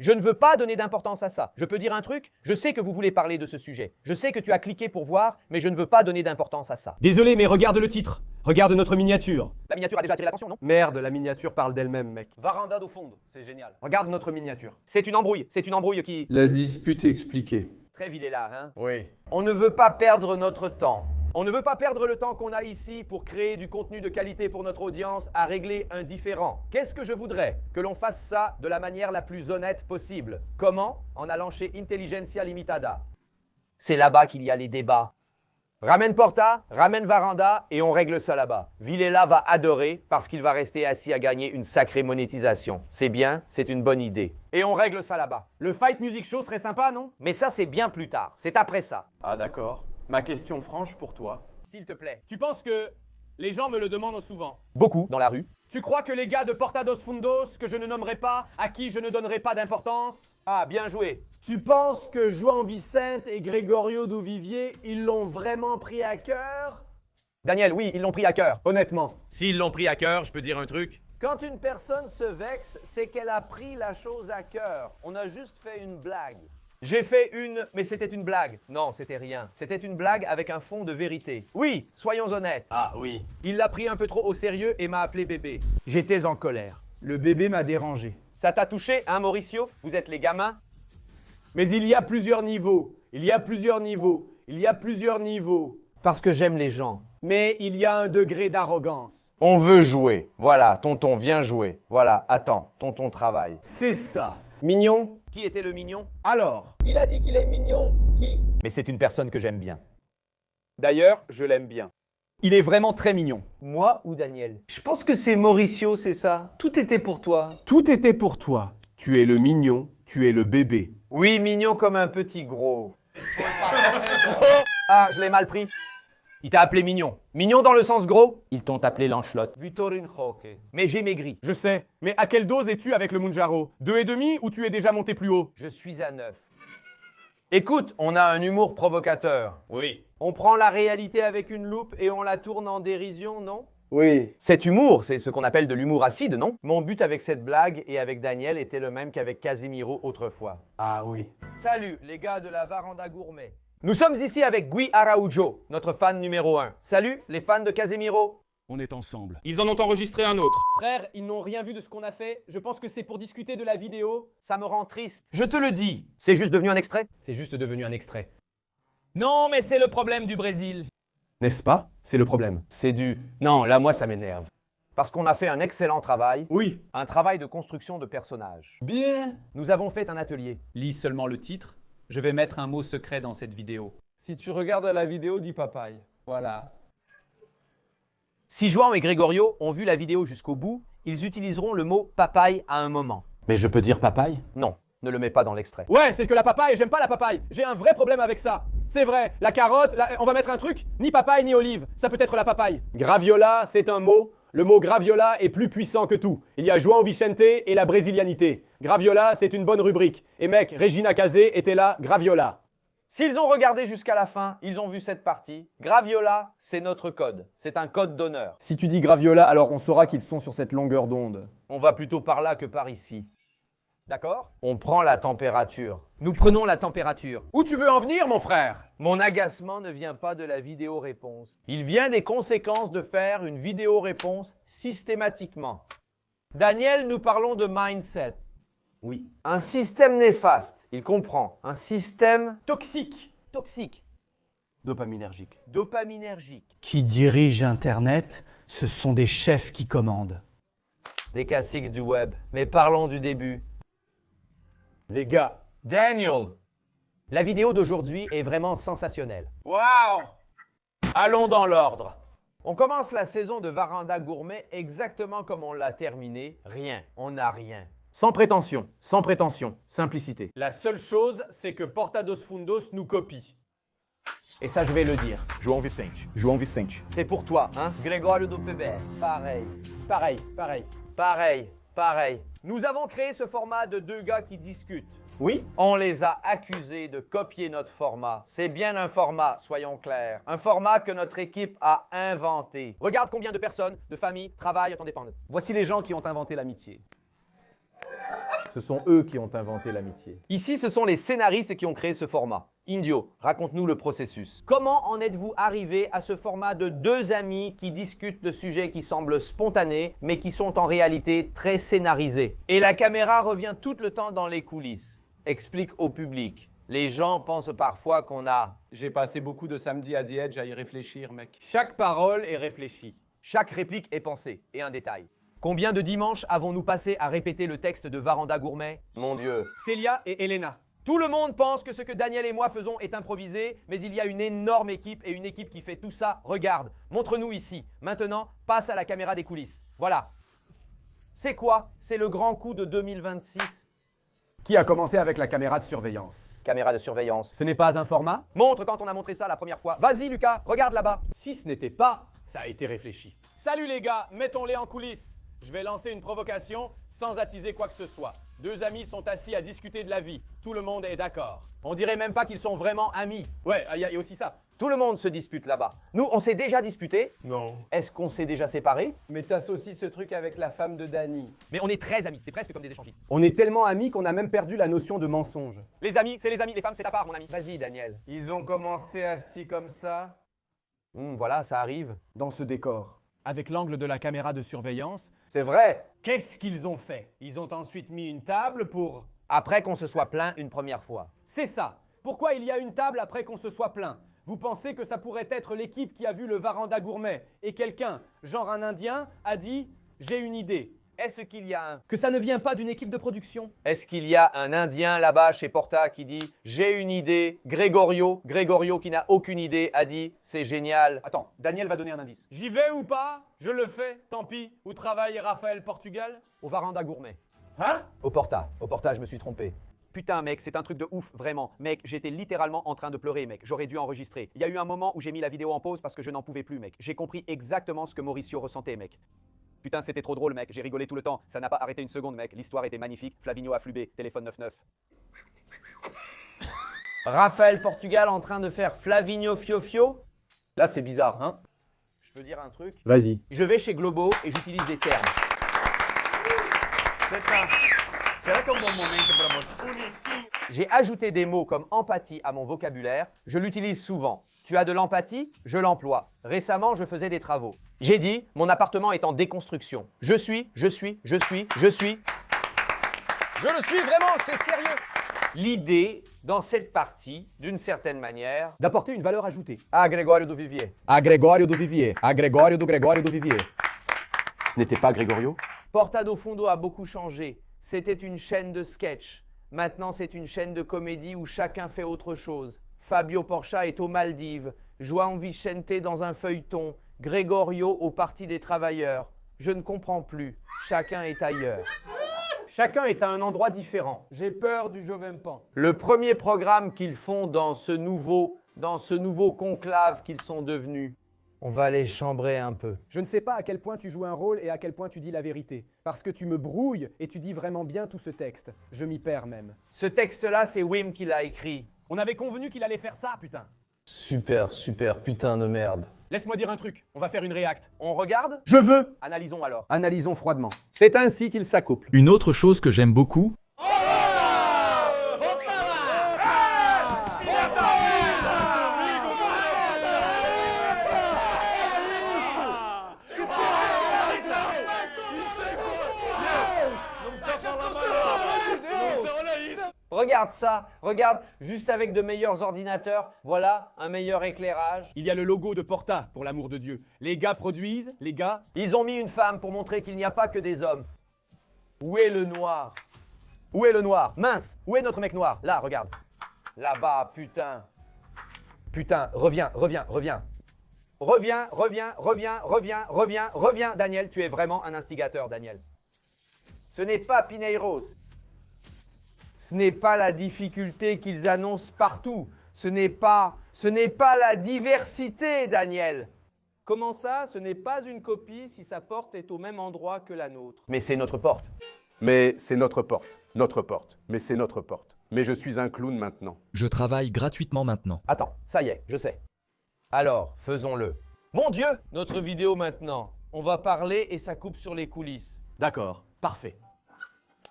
Je ne veux pas donner d'importance à ça. Je peux dire un truc? Je sais que vous voulez parler de ce sujet. Je sais que tu as cliqué pour voir, mais je ne veux pas donner d'importance à ça. Désolé, mais regarde le titre. Regarde notre miniature. La miniature a déjà attiré l'attention, non? Merde, la miniature parle d'elle-même, mec. Varanda do fundo, c'est génial. Regarde notre miniature. C'est une embrouille qui... La dispute expliquée. Très il est là, hein? Oui. On ne veut pas perdre notre temps. On ne veut pas perdre le temps qu'on a ici pour créer du contenu de qualité pour notre audience à régler un différend. Qu'est-ce que je voudrais? Que l'on fasse ça de la manière la plus honnête possible. Comment? En allant chez Intelligentsia Limitada. C'est là-bas qu'il y a les débats. Ramène Porta, ramène Varanda et on règle ça là-bas. Villela va adorer parce qu'il va rester assis à gagner une sacrée monétisation. C'est bien, c'est une bonne idée. Et on règle ça là-bas. Le Fight Music Show serait sympa, non? Mais ça, c'est bien plus tard. C'est après ça. Ah d'accord. Ma question franche pour toi. S'il te plaît. Tu penses que les gens me le demandent souvent? Beaucoup dans la rue. Tu crois que les gars de Porta dos Fundos, que je ne nommerai pas, à qui je ne donnerai pas d'importance? Ah, bien joué. Tu penses que João Vicente et Gregorio Duvivier, ils l'ont vraiment pris à cœur? Daniel, oui, ils l'ont pris à cœur. Honnêtement. S'ils l'ont pris à cœur, je peux dire un truc. Quand une personne se vexe, c'est qu'elle a pris la chose à cœur. On a juste fait une blague. J'ai fait une... Mais c'était une blague. Non, c'était rien. C'était une blague avec un fond de vérité. Oui, soyons honnêtes. Ah oui. Il l'a pris un peu trop au sérieux et m'a appelé bébé. J'étais en colère. Le bébé m'a dérangé. Ça t'a touché, hein, Mauricio? Vous êtes les gamins? Mais il y a plusieurs niveaux. Il y a plusieurs niveaux. Il y a plusieurs niveaux. Parce que j'aime les gens. Mais il y a un degré d'arrogance. On veut jouer. Voilà, tonton, viens jouer. Voilà, attends, tonton travaille. C'est ça. Mignon? Qui était le mignon? Alors? Il a dit qu'il est mignon. Qui? Mais c'est une personne que j'aime bien. D'ailleurs, je l'aime bien. Il est vraiment très mignon. Moi ou Daniel? Je pense que c'est Mauricio, c'est ça. Tout était pour toi. Tout était pour toi. Tu es le mignon, tu es le bébé. Oui, mignon comme un petit gros. Ah, je l'ai mal pris. Il t'a appelé mignon. Mignon dans le sens gros? Ils t'ont appelé l'ancelotte. Vitorin Roque. Mais j'ai maigri. Je sais. Mais à quelle dose es-tu avec le Munjaro? 2,5 ou tu es déjà monté plus haut? Je suis à 9. Écoute, on a un humour provocateur. Oui. On prend la réalité avec une loupe et on la tourne en dérision, non? Oui. Cet humour, c'est ce qu'on appelle de l'humour acide, non? Mon but avec cette blague et avec Daniel était le même qu'avec Casimiro autrefois. Ah oui. Salut, les gars de la Varanda Gourmet. Nous sommes ici avec Gui Araujo, notre fan numéro 1. Salut, les fans de Casemiro. On est ensemble. Ils en ont enregistré un autre. Frère, ils n'ont rien vu de ce qu'on a fait. Je pense que c'est pour discuter de la vidéo. Ça me rend triste. Je te le dis. C'est juste devenu un extrait? C'est juste devenu un extrait. Non, mais c'est le problème du Brésil. N'est-ce pas? C'est le problème. C'est du... Non, là, moi, ça m'énerve. Parce qu'on a fait un excellent travail. Oui. Un travail de construction de personnages. Bien. Nous avons fait un atelier. Lis seulement le titre. Je vais mettre un mot secret dans cette vidéo. Si tu regardes la vidéo, dis papaye. Voilà. Si João et Gregorio ont vu la vidéo jusqu'au bout, ils utiliseront le mot papaye à un moment. Mais je peux dire papaye? Non, ne le mets pas dans l'extrait. Ouais, c'est que la papaye, j'aime pas la papaye. J'ai un vrai problème avec ça. C'est vrai, la carotte, on va mettre un truc, ni papaye ni olive. Ça peut être la papaye. Graviola, c'est un mot. Le mot graviola est plus puissant que tout. Il y a João Vicente et la brésilianité. Graviola, c'est une bonne rubrique. Et mec, Regina Casé était là, graviola. S'ils ont regardé jusqu'à la fin, ils ont vu cette partie. Graviola, c'est notre code. C'est un code d'honneur. Si tu dis Graviola, alors on saura qu'ils sont sur cette longueur d'onde. On va plutôt par là que par ici. D'accord? On prend la température. Nous prenons la température. Où tu veux en venir, mon frère? Mon agacement ne vient pas de la vidéo-réponse. Il vient des conséquences de faire une vidéo-réponse systématiquement. Daniel, nous parlons de mindset. Oui. Un système néfaste, il comprend. Un système Toxique. toxique, Dopaminergique. dopaminergique. Qui dirige Internet, ce sont des chefs qui commandent. Des classiques du web. Mais parlons du début. Les gars. Daniel! La vidéo d'aujourd'hui est vraiment sensationnelle. Waouh! Allons dans l'ordre. On commence la saison de Varanda Gourmet exactement comme on l'a terminée. Rien. On n'a rien. Sans prétention, simplicité. La seule chose, c'est que Porta dos Fundos nous copie. Et ça, je vais le dire. João Vicente. João Vicente. C'est pour toi, hein? Grégorio do PBR. Pareil. Pareil. Pareil. Nous avons créé ce format de deux gars qui discutent. Oui? On les a accusés de copier notre format. C'est bien un format, soyons clairs. Un format que notre équipe a inventé. Regarde combien de personnes, de familles, travaillent en dépendance. Voici les gens qui ont inventé l'amitié. Ce sont eux qui ont inventé l'amitié. Ici, ce sont les scénaristes qui ont créé ce format. Indio, raconte-nous le processus. Comment en êtes-vous arrivé à ce format de deux amis qui discutent de sujets qui semblent spontanés, mais qui sont en réalité très scénarisés? Et la caméra revient tout le temps dans les coulisses. Explique au public. Les gens pensent parfois qu'on a... J'ai passé beaucoup de samedis à The Edge à y réfléchir, mec. Chaque parole est réfléchie. Chaque réplique est pensée, et un détail. Combien de dimanches avons-nous passé à répéter le texte de Varanda Gourmet? Mon Dieu. Célia et Elena. Tout le monde pense que ce que Daniel et moi faisons est improvisé, mais il y a une énorme équipe et une équipe qui fait tout ça. Regarde, montre-nous ici. Maintenant, passe à la caméra des coulisses. Voilà. C'est quoi? C'est le grand coup de 2026. Qui a commencé avec la caméra de surveillance? Caméra de surveillance. Ce n'est pas un format? Montre quand on a montré ça la première fois. Vas-y Lucas, regarde là-bas. Si ce n'était pas, ça a été réfléchi. Salut les gars, mettons-les en coulisses. Je vais lancer une provocation sans attiser quoi que ce soit. Deux amis sont assis à discuter de la vie. Tout le monde est d'accord. On dirait même pas qu'ils sont vraiment amis. Ouais, il y a aussi ça. Tout le monde se dispute là-bas. Nous, on s'est déjà disputé. Non. Est-ce qu'on s'est déjà séparés? Mais t'associes ce truc avec la femme de Danny. Mais on est très amis, c'est presque comme des échangistes. On est tellement amis qu'on a même perdu la notion de mensonge. Les amis, c'est les amis, les femmes, c'est à part, mon ami. Vas-y, Daniel. Ils ont commencé assis comme ça, Voilà, ça arrive. dans ce décor. Avec l'angle de la caméra de surveillance, C'est vrai. qu'est-ce qu'ils ont fait? Ils ont ensuite mis une table pour... Après qu'on se soit plaint une première fois. C'est ça. Pourquoi il y a une table après qu'on se soit plaint? Vous pensez que ça pourrait être l'équipe qui a vu le Varanda Gourmet et quelqu'un, genre un Indien, a dit « j'ai une idée ». Est-ce qu'il y a un... Que ça ne vient pas d'une équipe de production? Est-ce qu'il y a un Indien là-bas chez Porta qui dit « J'ai une idée ». Gregorio qui n'a aucune idée, a dit « C'est génial ». Attends, Daniel va donner un indice. J'y vais ou pas? Je le fais, tant pis. Où travaille Raphaël Portugal? Au Varanda Gourmet. Hein? Au Porta, je me suis trompé. Putain mec, c'est un truc de ouf, vraiment. Mec, j'étais littéralement en train de pleurer mec, j'aurais dû enregistrer. Il y a eu un moment où j'ai mis la vidéo en pause parce que je n'en pouvais plus mec. J'ai compris exactement ce que Mauricio ressentait mec. Putain, c'était trop drôle mec, j'ai rigolé tout le temps. Ça n'a pas arrêté une seconde mec, l'histoire était magnifique. Flavinio afflubé, téléphone 99. Raphaël Portugal en train de faire Flavinio Fiofio? Là c'est bizarre, hein? Je peux dire un truc? Vas-y. Je vais chez Globo et j'utilise des termes. J'ai ajouté des mots comme empathie à mon vocabulaire. Je l'utilise souvent. Tu as de l'empathie? Je l'emploie. Récemment, je faisais des travaux. J'ai dit, mon appartement est en déconstruction. Je le suis vraiment, c'est sérieux. L'idée, dans cette partie, d'une certaine manière, D'apporter une valeur ajoutée. à Grégorio Duvivier. À Grégorio do Vivier. À Grégorio do Vivier. Ce n'était pas Grégorio? Porta do Fundo a beaucoup changé. C'était une chaîne de sketch. Maintenant, c'est une chaîne de comédie où chacun fait autre chose. Fabio Porchat est aux Maldives. João Vicente dans un feuilleton. Gregorio au Parti des Travailleurs. Je ne comprends plus. Chacun est ailleurs. Chacun est à un endroit différent. J'ai peur du Jovempan. Le premier programme qu'ils font dans ce nouveau conclave qu'ils sont devenus. On va les chambrer un peu. Je ne sais pas à quel point tu joues un rôle et à quel point tu dis la vérité. Parce que tu me brouilles et tu dis vraiment bien tout ce texte. Je m'y perds même. Ce texte-là, c'est Wim qui l'a écrit. On avait convenu qu'il allait faire ça, putain. Super, putain de merde. Laisse-moi dire un truc. On va faire une réact. On regarde? Je veux. Analysons alors. Analysons froidement. C'est ainsi qu'ils s'accouplent. Une autre chose que j'aime beaucoup, Regarde ça, regarde, juste avec de meilleurs ordinateurs, voilà, un meilleur éclairage. Il y a le logo de Porta, pour l'amour de Dieu. Les gars produisent, les gars... Ils ont mis une femme pour montrer qu'il n'y a pas que des hommes. Où est le noir? Où est le noir? Mince, où est notre mec noir? Là, regarde. Là-bas, putain. Putain, reviens. Reviens, Daniel, tu es vraiment un instigateur, Daniel. Ce n'est pas Pinheiros. Ce n'est pas la difficulté qu'ils annoncent partout. Ce n'est pas la diversité, Daniel. Comment ça? Ce n'est pas une copie si sa porte est au même endroit que la nôtre. Mais c'est notre porte. Mais c'est notre porte. Mais c'est notre porte. Mais je suis un clown maintenant. Je travaille gratuitement maintenant. Attends, ça y est, je sais. Alors, faisons-le. Mon Dieu, notre vidéo maintenant. On va parler et ça coupe sur les coulisses. D'accord, parfait.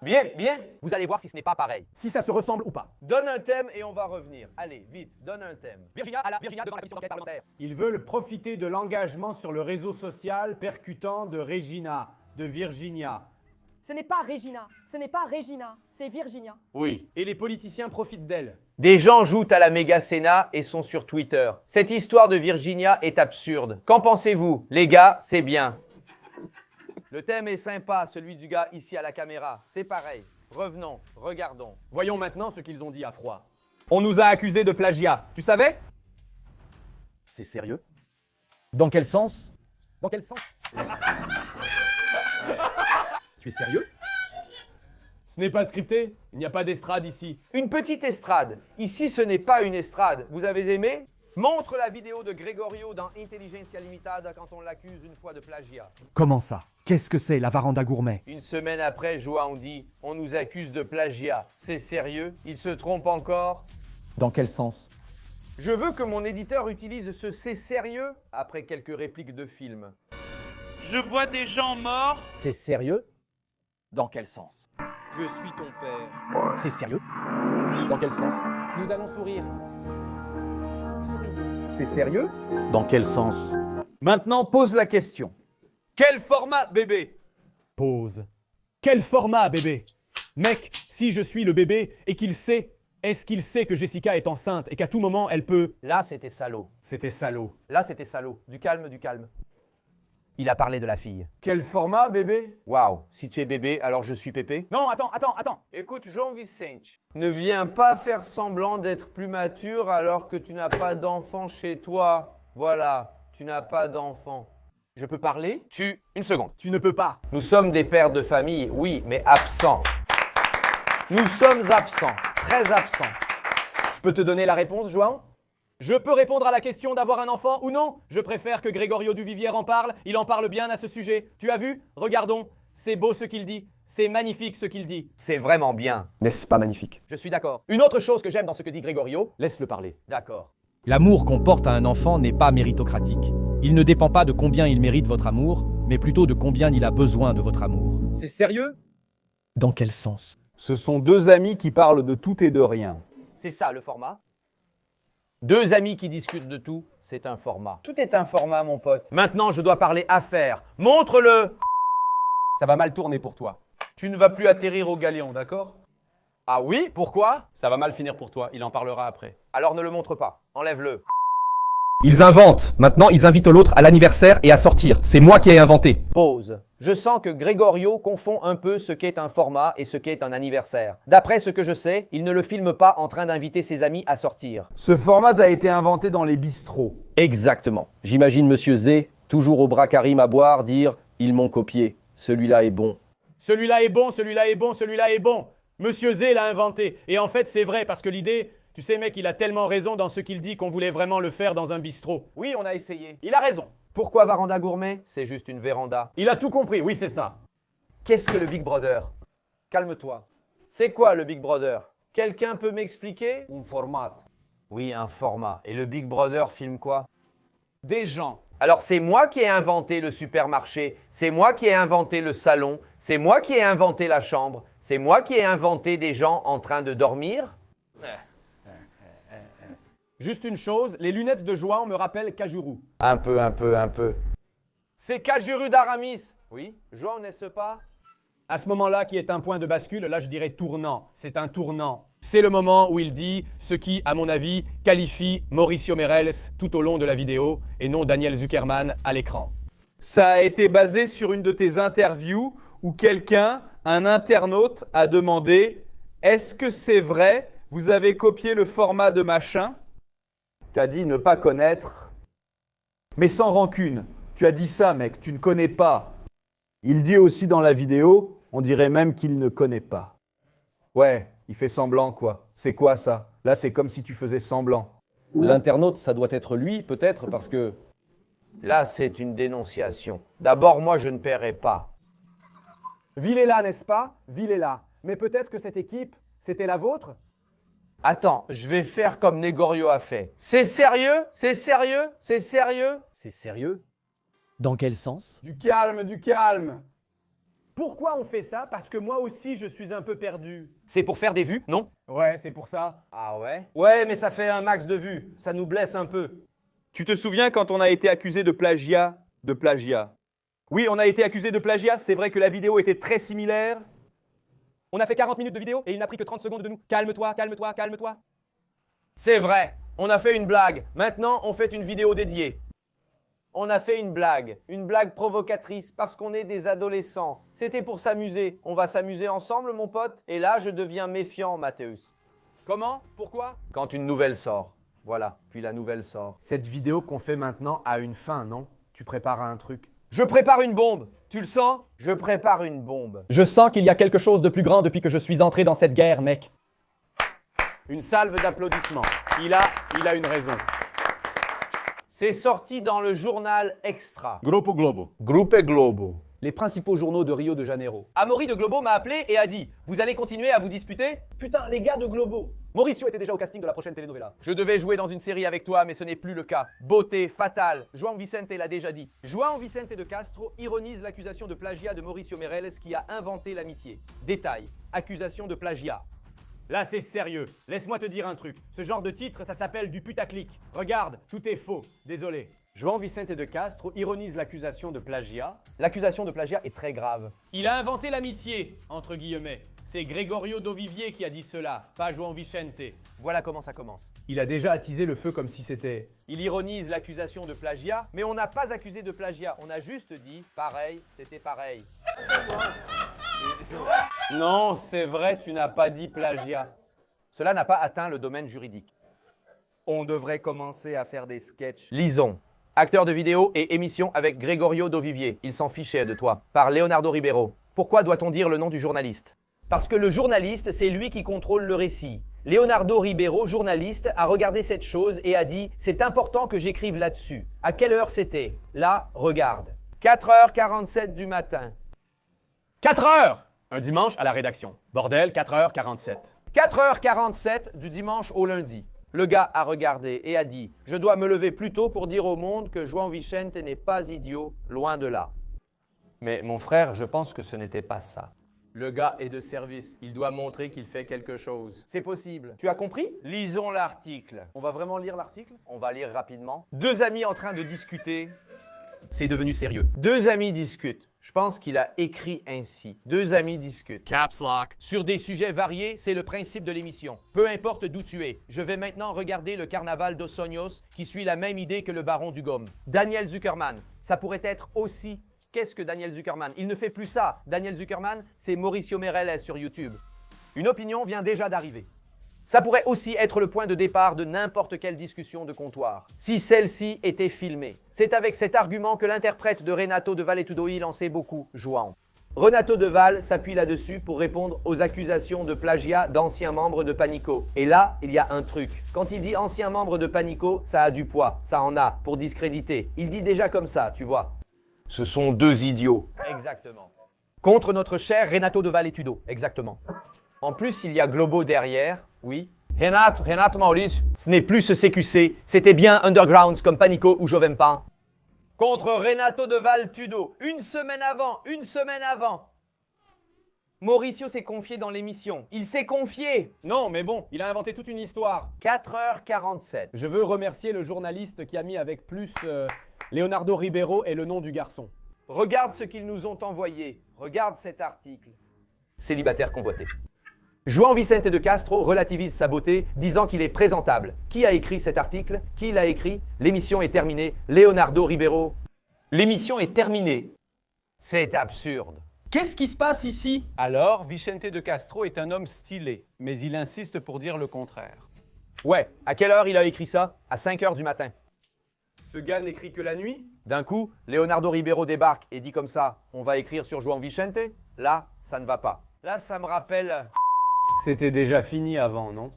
Bien, bien. Vous allez voir si ce n'est pas pareil. Si ça se ressemble ou pas. Donne un thème et on va revenir. Allez, vite, donne un thème. Virginia devant la commission d'enquête parlementaire. Ils veulent profiter de l'engagement sur le réseau social percutant de Regina, de Virginia. Ce n'est pas Regina, ce n'est pas Regina, c'est Virginia. Oui. Et les politiciens profitent d'elle. Des gens jouent à la méga Sénat et sont sur Twitter. Cette histoire de Virginia est absurde. Qu'en pensez-vous? Les gars, c'est bien. Le thème est sympa, celui du gars ici à la caméra. C'est pareil. Revenons, regardons. Voyons maintenant ce qu'ils ont dit à froid. On nous a accusés de plagiat. Tu savais? C'est sérieux? Dans quel sens? Dans quel sens? Tu es sérieux? Ce n'est pas scripté. Il n'y a pas d'estrade ici. Une petite estrade. Ici, ce n'est pas une estrade. Vous avez aimé? Montre la vidéo de Gregorio dans Intelligentsia Limitada quand on l'accuse une fois de plagiat. Comment ça? Qu'est-ce que c'est, la Varanda Gourmet? Une semaine après, Joao dit « On nous accuse de plagiat. C'est sérieux? Il se trompe encore ?» Dans quel sens? Je veux que mon éditeur utilise ce « c'est sérieux » après quelques répliques de film. Je vois des gens morts. C'est sérieux? Dans quel sens? Je suis ton père. C'est sérieux? Dans quel sens? Nous allons sourire. C'est sérieux? Dans quel sens? Maintenant, pose la question. Quel format, bébé? Pause. Quel format, bébé? Mec, si je suis le bébé et qu'il sait, est-ce qu'il sait que Jessica est enceinte et qu'à tout moment elle peut... Là, c'était salaud. C'était salaud. Là, c'était salaud. Du calme, du calme. Il a parlé de la fille. Quel format, bébé? Waouh, si tu es bébé, alors je suis pépé? Non, attends. Écoute, Jean-Vicente, ne viens pas faire semblant d'être plus mature alors que tu n'as pas d'enfant chez toi. Voilà, tu n'as pas d'enfant. Je peux parler? Une seconde. Tu ne peux pas. Nous sommes des pères de famille, oui, mais absents. Nous sommes absents, très absents. Je peux te donner la réponse, Joao? Je peux répondre à la question d'avoir un enfant ou non? Je préfère que Gregorio Duvivier en parle, il en parle bien à ce sujet. Tu as vu? Regardons, c'est beau ce qu'il dit, c'est magnifique ce qu'il dit. C'est vraiment bien. N'est-ce pas magnifique? Je suis d'accord. Une autre chose que j'aime dans ce que dit Gregorio, Laisse-le parler. D'accord. L'amour qu'on porte à un enfant n'est pas méritocratique. Il ne dépend pas de combien il mérite votre amour, mais plutôt de combien il a besoin de votre amour. c'est sérieux? Dans quel sens? Ce sont deux amis qui parlent de tout et de rien. C'est ça le format. Deux amis qui discutent de tout, c'est un format. Tout est un format, mon pote. Maintenant, je dois parler affaires. Montre-le! Ça va mal tourner pour toi. Tu ne vas plus atterrir au galion, d'accord? Ah oui? Pourquoi? Ça va mal finir pour toi, il en parlera après. Alors ne le montre pas. Enlève-le. Ils inventent. Maintenant, ils invitent l'autre à l'anniversaire et à sortir. C'est moi qui ai inventé. Pause. Je sens que Gregorio confond un peu ce qu'est un format et ce qu'est un anniversaire. D'après ce que je sais, il ne le filme pas en train d'inviter ses amis à sortir. Ce format a été inventé dans les bistrots. Exactement. J'imagine Monsieur Z, toujours au bras Karim à boire, dire « Ils m'ont copié. Celui-là est bon. » Celui-là est bon, celui-là est bon, celui-là est bon. Monsieur Z l'a inventé. Et en fait, c'est vrai parce que l'idée... Tu sais, mec, il a tellement raison dans ce qu'il dit qu'on voulait vraiment le faire dans un bistrot. Oui, on a essayé. Il a raison. Pourquoi Varanda Gourmet? C'est juste une véranda. Il a tout compris, oui, c'est ça. Qu'est-ce que le Big Brother? Calme-toi. C'est quoi le Big Brother? Quelqu'un peut m'expliquer? Un format. Oui, un format. Et le Big Brother filme quoi? Des gens. Alors c'est moi qui ai inventé le supermarché, c'est moi qui ai inventé le salon, c'est moi qui ai inventé la chambre, c'est moi qui ai inventé des gens en train de dormir? Juste une chose, les lunettes de Joao me rappellent Kajuru. Un peu. C'est Kajuru d'Aramis. Oui, Joao, n'est-ce pas? À ce moment-là, qui est un point de bascule, là je dirais tournant. C'est un tournant. C'est le moment où il dit ce qui, à mon avis, qualifie Mauricio Meirelles tout au long de la vidéo et non Daniel Zuckerman à l'écran. Ça a été basé sur une de tes interviews où quelqu'un, un internaute, a demandé « Est-ce que c'est vrai, vous avez copié le format de machin ?» Tu as dit ne pas connaître, mais sans rancune. Tu as dit ça, mec, tu ne connais pas. Il dit aussi dans la vidéo, on dirait même qu'il ne connaît pas. Ouais, il fait semblant, quoi. C'est quoi ça? Là, c'est comme si tu faisais semblant. L'internaute, ça doit être lui, peut-être, parce que... Là, c'est une dénonciation. D'abord, moi, je ne paierai pas. Ville est là, n'est-ce pas? Ville est là. Mais peut-être que cette équipe, c'était la vôtre? Attends, je vais faire comme Gregorio a fait. C'est sérieux? C'est sérieux? C'est sérieux? C'est sérieux? Dans quel sens? Du calme, du calme. Pourquoi on fait ça? Parce que moi aussi, je suis un peu perdu. C'est pour faire des vues, non? Ouais, c'est pour ça. Ah ouais? Ouais, mais ça fait un max de vues. Ça nous blesse un peu. Tu te souviens quand on a été accusé de plagiat? De plagiat. Oui, on a été accusé de plagiat. C'est vrai que la vidéo était très similaire. On a fait 40 minutes de vidéo et il n'a pris que 30 secondes de nous. Calme-toi, calme-toi, calme-toi. C'est vrai. On a fait une blague. Maintenant, on fait une vidéo dédiée. On a fait une blague provocatrice parce qu'on est des adolescents. C'était pour s'amuser. On va s'amuser ensemble, mon pote. Et là, je deviens méfiant, Mathéus. Comment? Pourquoi? Quand une nouvelle sort. Voilà, puis la nouvelle sort. Cette vidéo qu'on fait maintenant a une fin, non? Tu prépares un truc. Je prépare une bombe. Tu le sens? Je prépare une bombe. Je sens qu'il y a quelque chose de plus grand depuis que je suis entré dans cette guerre, mec. Une salve d'applaudissements. Il a une raison. C'est sorti dans le journal Extra. Grupo Globo. Grupo Globo. Les principaux journaux de Rio de Janeiro. Amaury de Globo m'a appelé et a dit « Vous allez continuer à vous disputer ?» Putain, les gars de Globo. Mauricio était déjà au casting de la prochaine telenovela. Je devais jouer dans une série avec toi, mais ce n'est plus le cas. Beauté, fatale. João Vicente l'a déjà dit. João Vicente de Castro ironise l'accusation de plagiat de Mauricio Meirelles qui a inventé l'amitié. Détail. Accusation de plagiat. Là, c'est sérieux. Laisse-moi te dire un truc. Ce genre de titre, ça s'appelle du putaclic. Regarde, tout est faux. Désolé. João Vicente de Castro ironise l'accusation de plagiat. L'accusation de plagiat est très grave. Il a inventé l'amitié, entre guillemets. C'est Gregorio Dovivier qui a dit cela, pas João Vicente. Voilà comment ça commence. Il a déjà attisé le feu comme si c'était... Il ironise l'accusation de plagiat, mais on n'a pas accusé de plagiat. On a juste dit pareil, c'était pareil. Non, c'est vrai, tu n'as pas dit plagiat. Cela n'a pas atteint le domaine juridique. On devrait commencer à faire des sketchs. Lisons. Acteur de vidéo et émission avec Gregorio Dovivier. Il s'en fichait de toi. Par Leonardo Ribeiro. Pourquoi doit-on dire le nom du journaliste? Parce que le journaliste, c'est lui qui contrôle le récit. Leonardo Ribeiro, journaliste, a regardé cette chose et a dit « C'est important que j'écrive là-dessus ». À quelle heure c'était? Là, regarde. 4h47 du matin. 4 heures! Un dimanche à la rédaction. Bordel, 4h47. 4h47 du dimanche au lundi. Le gars a regardé et a dit « Je dois me lever plus tôt pour dire au monde que João Vicente n'est pas idiot, loin de là. » Mais mon frère, je pense que ce n'était pas ça. Le gars est de service. Il doit montrer qu'il fait quelque chose. C'est possible. Tu as compris? Lisons l'article. On va vraiment lire l'article? On va lire rapidement. Deux amis en train de discuter. C'est devenu sérieux. Deux amis discutent. Je pense qu'il a écrit ainsi. Deux amis discutent. Caps lock. Sur des sujets variés, c'est le principe de l'émission. Peu importe d'où tu es, je vais maintenant regarder le carnaval dos Sonhos qui suit la même idée que le baron du Gomme. Daniel Zuckerman, ça pourrait être aussi... Qu'est-ce que Daniel Zuckerman? Il ne fait plus ça. Daniel Zuckerman, c'est Mauricio Meirelles sur YouTube. Une opinion vient déjà d'arriver. Ça pourrait aussi être le point de départ de n'importe quelle discussion de comptoir, si celle-ci était filmée. C'est avec cet argument que l'interprète de Renato de Valetudo en sait beaucoup, João. Renato de Val s'appuie là-dessus pour répondre aux accusations de plagiat d'anciens membres de Panico. Et là, il y a un truc. Quand il dit anciens membres de Panico, ça a du poids, ça en a, pour discréditer. Il dit déjà comme ça, tu vois. Ce sont deux idiots. Exactement. Contre notre cher Renato de Valetudo, exactement. En plus, il y a Globo derrière, oui. Renato Maurice, ce n'est plus ce CQC, c'était bien Undergrounds comme Panico ou Jovempan. Contre Renato de Valetudo, une semaine avant. Mauricio s'est confié dans l'émission. Il s'est confié. Non, mais bon, il a inventé toute une histoire. 4h47. Je veux remercier le journaliste qui a mis avec plus Leonardo Ribeiro et le nom du garçon. Regarde ce qu'ils nous ont envoyé. Regarde cet article. Célibataire convoité. João Vicente de Castro relativise sa beauté, disant qu'il est présentable. Qui a écrit cet article? Qui l'a écrit? L'émission est terminée. Leonardo Ribeiro. L'émission est terminée. C'est absurde. Qu'est-ce qui se passe ici? Alors, Vicente de Castro est un homme stylé, mais il insiste pour dire le contraire. Ouais, à quelle heure il a écrit ça? À 5h du matin. Ce gars n'écrit que la nuit? D'un coup, Leonardo Ribeiro débarque et dit comme ça, on va écrire sur João Vicente? Là, ça ne va pas. Là, ça me rappelle... C'était déjà fini avant, non?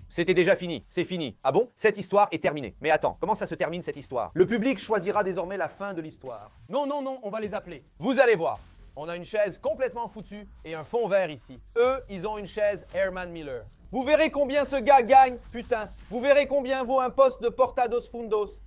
C'était déjà fini, c'est fini. Ah bon? Cette histoire est terminée. Mais attends, comment ça se termine cette histoire? Le public choisira désormais la fin de l'histoire. Non, on va les appeler. Vous allez voir. On a une chaise complètement foutue et un fond vert ici. Eux, ils ont une chaise Herman Miller. Vous verrez combien ce gars gagne, putain. Vous verrez combien vaut un poste de Porta dos Fundos.